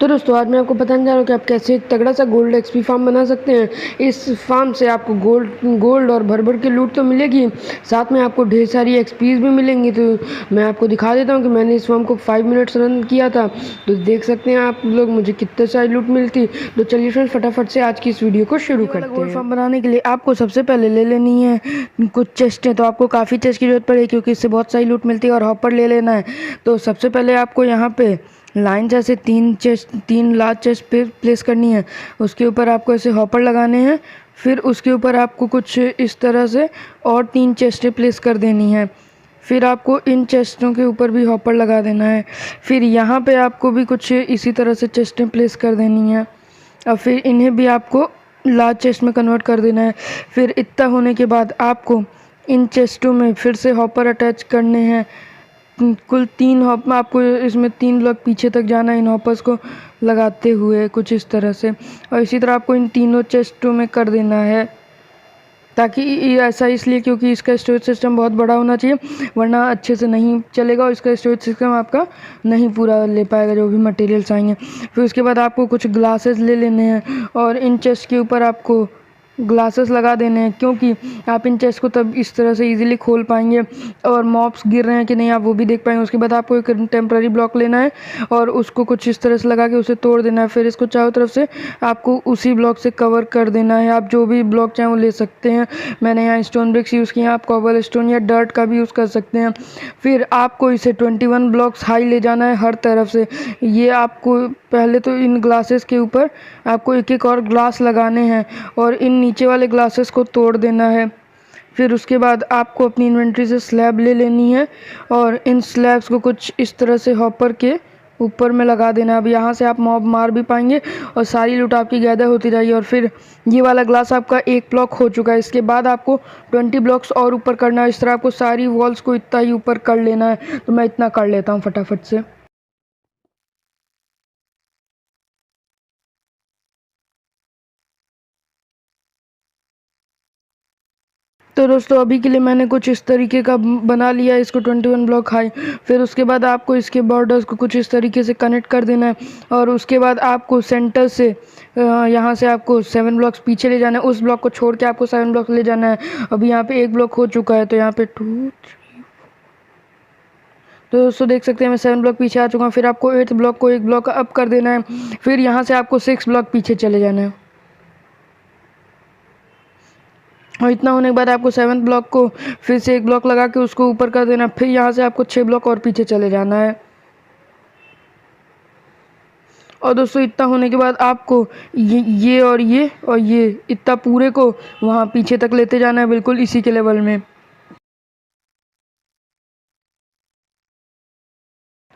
तो दोस्तों आज मैं आपको बताने जा रहा हूँ कि आप कैसे एक तगड़ा सा गोल्ड एक्सपी फार्म बना सकते हैं। इस फार्म से आपको गोल्ड और भर भर के लूट तो मिलेगी, साथ में आपको ढेर सारी एक्सपीज भी मिलेंगी। तो मैं आपको दिखा देता हूँ कि मैंने इस फार्म को 5 मिनट्स रन किया था, तो देख सकते हैं आप लोग मुझे कितने सारी लूट मिलती। तो चलिए फ्रेंड्स फटाफट से आज की इस वीडियो को शुरू करते हैं। गोल्ड फार्म बनाने के लिए आपको सबसे पहले ले लेनी है कुछ चेस्टें। तो आपको काफ़ी चेस्ट की जरूरत पड़ेगी क्योंकि इससे बहुत सारी लूट मिलती है, और हॉपर ले लेना है। तो सबसे पहले आपको यहाँ पे लाइन जैसे तीन लार्ज चेस्ट पे प्लेस करनी है। उसके ऊपर आपको ऐसे हॉपर लगाने हैं, फिर उसके ऊपर आपको कुछ इस तरह से और 3 चेस्टें प्लेस कर देनी है। फिर आपको इन चेस्टों के ऊपर भी हॉपर लगा देना है। फिर यहाँ पे आपको भी कुछ इसी तरह से चेस्टें प्लेस कर देनी है, और फिर इन्हें भी आपको लार्ज चेस्ट में कन्वर्ट कर देना है। फिर इतना होने के बाद आपको इन चेस्टों में फिर से हॉपर अटैच करने हैं। कुल 3 हॉप, आपको इसमें 3 ब्लॉक पीछे तक जाना है इन हॉपर्स को लगाते हुए कुछ इस तरह से, और इसी तरह आपको इन तीनों चेस्टों में कर देना है। ताकि ऐसा इसलिए क्योंकि इसका स्टोरेज सिस्टम बहुत बड़ा होना चाहिए, वरना अच्छे से नहीं चलेगा और इसका स्टोरेज सिस्टम आपका नहीं पूरा ले पाएगा जो भी मटेरियल्स आएंगे। फिर उसके बाद आपको कुछ ग्लासेस ले लेने हैं, और इन चेस्ट के ऊपर आपको ग्लासेस लगा देने हैं, क्योंकि आप इन चेस्ट को तब इस तरह से इजीली खोल पाएंगे और मॉब्स गिर रहे हैं कि नहीं आप वो भी देख पाएंगे। उसके बाद आपको एक टेम्पररी ब्लॉक लेना है और उसको कुछ इस तरह से लगा के उसे तोड़ देना है। फिर इसको चारों तरफ से आपको उसी ब्लॉक से कवर कर देना है। आप जो भी ब्लॉक चाहें वो ले सकते हैं। मैंने यहाँ स्टोन ब्रिक्स यूज़ किए हैं, आप कॉबल स्टोन या डर्ट का भी यूज़ कर सकते हैं। फिर आपको इसे 21 ब्लॉक्स हाई ले जाना है हर तरफ से। ये आपको पहले तो इन ग्लासेस के ऊपर आपको एक एक और ग्लास लगाने हैं और इन नीचे वाले ग्लासेस को तोड़ देना है। फिर उसके बाद आपको अपनी इन्वेंट्री से स्लैब ले लेनी है और इन स्लैब्स को कुछ इस तरह से हॉपर के ऊपर में लगा देना है। अब यहाँ से आप मॉब मार भी पाएंगे और सारी लूट आपकी गैदर होती रहेगी। और फिर ये वाला ग्लास आपका एक ब्लॉक हो चुका है। इसके बाद आपको 20 ब्लॉक्स और ऊपर करना है। इस तरह आपको सारी वॉल्स को इतना ही ऊपर कर लेना है। तो मैं इतना कर लेता हूँ फटाफट से। तो दोस्तों अभी के लिए मैंने कुछ इस तरीके का बना लिया है इसको 21 ब्लॉक हाई। फिर उसके बाद आपको इसके बॉर्डर्स को कुछ इस तरीके से कनेक्ट कर देना है, और उसके बाद आपको सेंटर से यहाँ से आपको 7 ब्लॉक्स पीछे ले जाना है। उस ब्लॉक को छोड़ के आपको 7 ब्लॉक ले जाना है। अभी यहाँ पे एक ब्लॉक हो चुका है, तो यहाँ पे 2 3। तो दोस्तों देख सकते हैं मैं 7 ब्लॉक पीछे आ चुका हूँ। फिर आपको 8th ब्लॉक को एक ब्लॉक अप कर देना है। फिर यहाँ से आपको 6 ब्लॉक पीछे चले जाना है, और इतना होने के बाद आपको 7th ब्लॉक को फिर से एक ब्लॉक लगा के उसको ऊपर कर देना। फिर यहाँ से आपको 6 ब्लॉक और पीछे चले जाना है। और दोस्तों इतना होने के बाद आपको ये और ये इतना पूरे को वहाँ पीछे तक लेते जाना है, बिल्कुल इसी के लेवल में।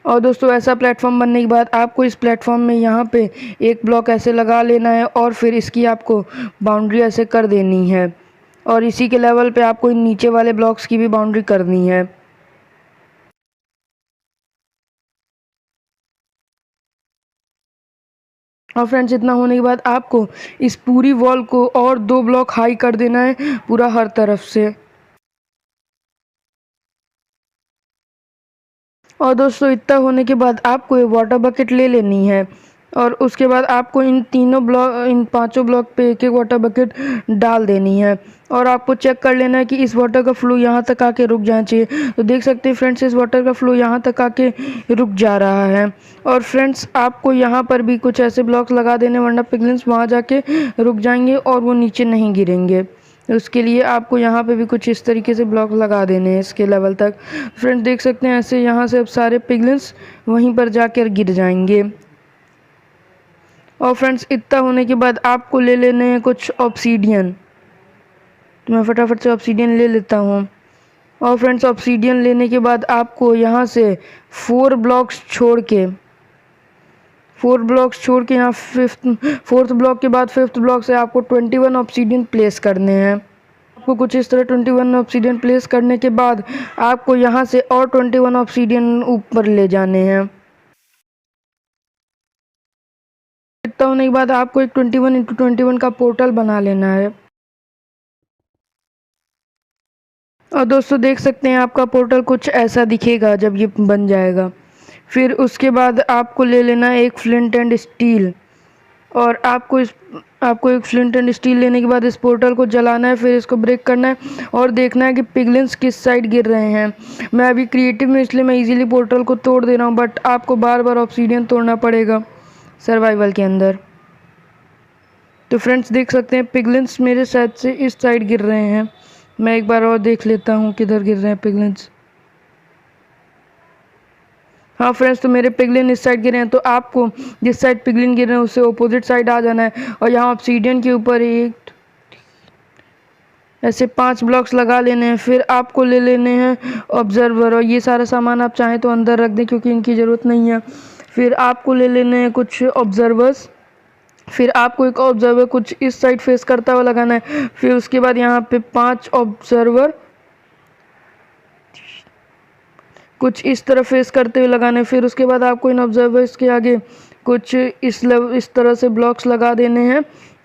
और दोस्तों ऐसा प्लेटफॉर्म बनने के बाद आपको इस प्लेटफॉर्म में यहाँ पे एक ब्लॉक ऐसे लगा लेना है, और फिर इसकी आपको बाउंड्री ऐसे कर देनी है, और इसी के लेवल पे आपको इन नीचे वाले ब्लॉक्स की भी बाउंड्री करनी है। और फ्रेंड्स इतना होने के बाद आपको इस पूरी वॉल को और 2 ब्लॉक हाई कर देना है पूरा हर तरफ से। और दोस्तों इतना होने के बाद आपको ये वाटर बकेट ले लेनी है, और उसके बाद आपको इन पांचों ब्लॉक पे एक एक वाटर बकेट डाल देनी है। और आपको चेक कर लेना है कि इस वाटर का फ्लो यहाँ तक आके रुक जाना चाहिए। तो देख सकते हैं फ्रेंड्स इस वाटर का फ्लो यहाँ तक आके रुक जा रहा है। और फ्रेंड्स आपको यहाँ पर भी कुछ ऐसे ब्लॉक्स लगा देने, वरना पिगलिन्स वहाँ जाके रुक जाएंगे और वो नीचे नहीं गिरेंगे। उसके लिए आपको यहाँ पे भी कुछ इस तरीके से ब्लॉक लगा देने हैं इसके लेवल तक। फ्रेंड्स देख सकते हैं ऐसे यहाँ से अब सारे पिगलिन्स वहीं पर जाकर गिर जाएंगे। और फ्रेंड्स इतना होने के बाद आपको ले लेने हैं कुछ ऑब्सीडियन। तो मैं फटाफट से ऑब्सीडियन ले लेता हूँ। और फ्रेंड्स ऑब्सीडियन लेने के बाद आपको यहाँ से 4 ब्लॉक्स छोड़ के 4 ब्लॉक्स छोड़ के यहाँ 4th ब्लॉक के बाद 5th ब्लॉक से आपको 21 ऑब्सीडियन प्लेस करने हैं। आपको कुछ इस तरह 21 ऑब्सीडियन प्लेस करने के बाद आपको यहाँ से और 21 ऑब्सीडियन ऊपर ले जाने हैं। इतना होने के बाद आपको एक 21x21 का पोर्टल बना लेना है। और दोस्तों देख सकते हैं आपका पोर्टल कुछ ऐसा दिखेगा जब ये बन जाएगा। फिर उसके बाद आपको ले लेना है एक फ्लिंट एंड स्टील, और आपको एक फ्लिंट एंड स्टील लेने के बाद इस पोर्टल को जलाना है, फिर इसको ब्रेक करना है और देखना है कि पिगलिन्स किस साइड गिर रहे हैं। मैं अभी क्रिएटिव में इसलिए मैं इजीली पोर्टल को तोड़ दे रहा हूँ, बट आपको बार बार ऑब्सीडियन तोड़ना पड़ेगा सर्वाइवल के अंदर। तो फ्रेंड्स देख सकते हैं पिगलिन्स मेरे साइड से इस साइड गिर रहे हैं। मैं एक बार और देख लेता हूँ किधर गिर रहे हैं पिगलिन्स। हाँ फ्रेंड्स, तो मेरे पिगलिन इस साइड गिरे हैं, तो आपको जिस साइड पिगलिन गिर रहे हैं उससे ऑपोजिट साइड आ जाना है और यहाँ ऑब्सीडियन के ऊपर एक ऐसे 5 ब्लॉक्स लगा लेने हैं। फिर आपको ले लेने हैं ऑब्जर्वर, और ये सारा सामान आप चाहें तो अंदर रख दें क्योंकि इनकी ज़रूरत नहीं है। फिर आपको ले लेने हैं कुछ ऑब्जर्वर्स, फिर आपको एक ऑब्जर्वर कुछ इस साइड फेस करता हुआ लगाना है। फिर उसके बाद यहाँ पे 5 ऑब्जर्वर कुछ इस तरह फेस करते हुए लगाने। फिर उसके बाद आपको इन ऑब्जर्वर्स के आगे कुछ इस तरह से ब्लॉक्स लगा देने हैं,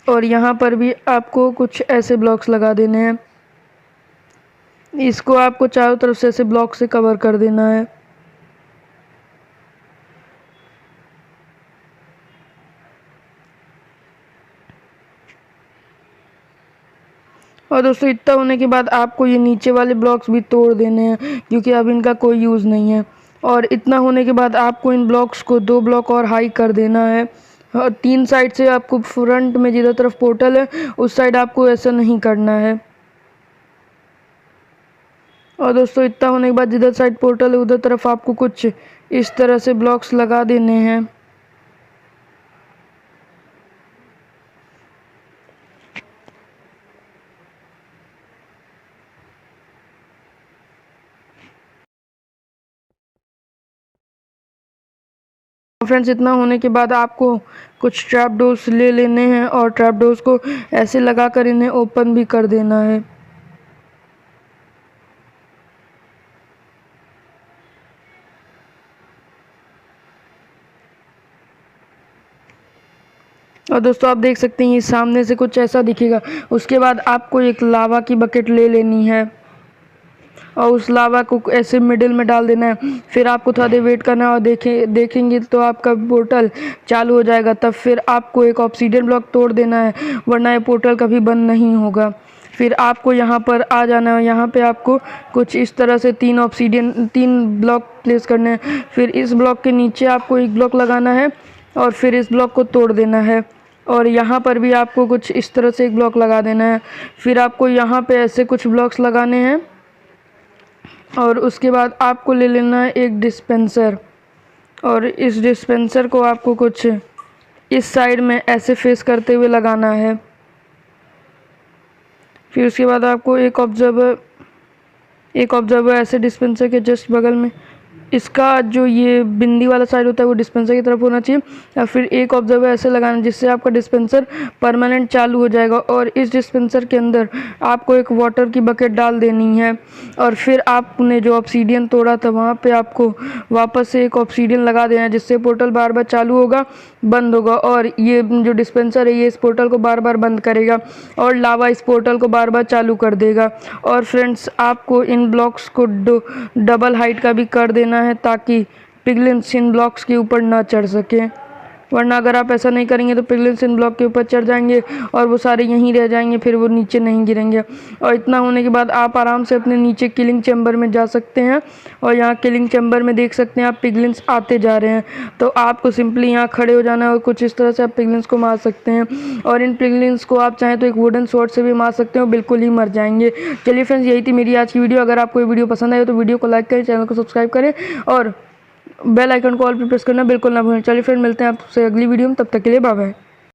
और यहाँ पर भी आपको कुछ ऐसे ब्लॉक्स लगा देने हैं। इसको आपको चारों तरफ से ऐसे ब्लॉक से कवर कर देना है। और दोस्तों इतना होने के बाद आपको ये नीचे वाले ब्लॉक्स भी तोड़ देने हैं क्योंकि अब इनका कोई यूज़ नहीं है। और इतना होने के बाद आपको इन ब्लॉक्स को 2 ब्लॉक और हाई कर देना है। और 3 साइड से आपको फ्रंट में जिधर तरफ पोर्टल है उस साइड आपको ऐसा नहीं करना है। और दोस्तों इतना होने के बाद जिधर साइड पोर्टल है उधर तरफ आपको कुछ इस तरह से ब्लॉक्स लगा देने हैं। फ्रेंड्स इतना होने के बाद आपको कुछ ट्रैप डोर्स ले लेने हैं और ट्रैप डोर्स को ऐसे लगा कर इन्हें ओपन भी कर देना है। और दोस्तों आप देख सकते हैं ये सामने से कुछ ऐसा दिखेगा। उसके बाद आपको एक लावा की बकेट ले लेनी है और उस लावा को ऐसे मिडिल में डाल देना है। फिर आपको थोड़ा देर वेट करना है और देखेंगे तो आपका पोर्टल चालू हो जाएगा। तब फिर आपको एक ऑब्सीडियन ब्लॉक तोड़ देना है, वरना ये पोर्टल कभी बंद नहीं होगा। फिर आपको यहाँ पर आ जाना है, यहाँ पे आपको कुछ इस तरह से 3 ब्लॉक प्लेस करने हैं। फिर इस ब्लॉक के नीचे आपको एक ब्लॉक लगाना है और फिर इस ब्लॉक को तोड़ देना है, और यहाँ पर भी आपको कुछ इस तरह से एक ब्लॉक लगा देना है। फिर आपको यहाँ पे ऐसे कुछ ब्लॉक्स लगाने हैं और उसके बाद आपको ले लेना है एक डिस्पेंसर, और इस डिस्पेंसर को आपको कुछ इस साइड में ऐसे फेस करते हुए लगाना है। फिर उसके बाद आपको एक ऑब्जर्वर ऐसे डिस्पेंसर के जस्ट बगल में, इसका जो ये बिंदी वाला साइड होता है वो डिस्पेंसर की तरफ होना चाहिए, या फिर एक ऑब्जर्वर ऐसे लगाना जिससे आपका डिस्पेंसर परमानेंट चालू हो जाएगा। और इस डिस्पेंसर के अंदर आपको एक वाटर की बकेट डाल देनी है, और फिर आपने जो ऑब्सीडियन तोड़ा था वहाँ पे आपको वापस से एक ऑब्सीडियन लगा देना है, जिससे पोर्टल बार बार चालू होगा, बंद होगा। और ये जो डिस्पेंसर है ये इस पोर्टल को बार बार बंद करेगा और लावा इस पोर्टल को बार बार चालू कर देगा। और फ्रेंड्स आपको इन ब्लॉक्स को डबल हाइट का भी कर देना है ताकि पिगलिन्स इन ब्लॉक्स के ऊपर ना चढ़ सकें, वरना अगर आप ऐसा नहीं करेंगे तो पिगलिन्स इन ब्लॉक के ऊपर चढ़ जाएंगे और वो सारे यहीं रह जाएंगे, फिर वो नीचे नहीं गिरेंगे। और इतना होने के बाद आप आराम से अपने नीचे किलिंग चैम्बर में जा सकते हैं, और यहाँ किलिंग चैम्बर में देख सकते हैं आप पिगलिन्स आते जा रहे हैं। तो आपको सिंपली यहाँ खड़े हो जाना है और कुछ इस तरह से आप पिगलिन्स को मार सकते हैं, और इन पिगलिन्स को आप चाहें तो एक वुडन स्वॉर्ड से भी मार सकते हो, बिल्कुल ही मर जाएंगे। चलिए फ्रेंड्स, यही थी मेरी आज की वीडियो। अगर आपको ये वीडियो पसंद आए तो वीडियो को लाइक करें, चैनल को सब्सक्राइब करें और बेल आइकन को ऑल पे प्रेस करना बिल्कुल ना भूलें। चलिए फ्रेंड, मिलते हैं आपसे अगली वीडियो में, तब तक के लिए बाय बाय।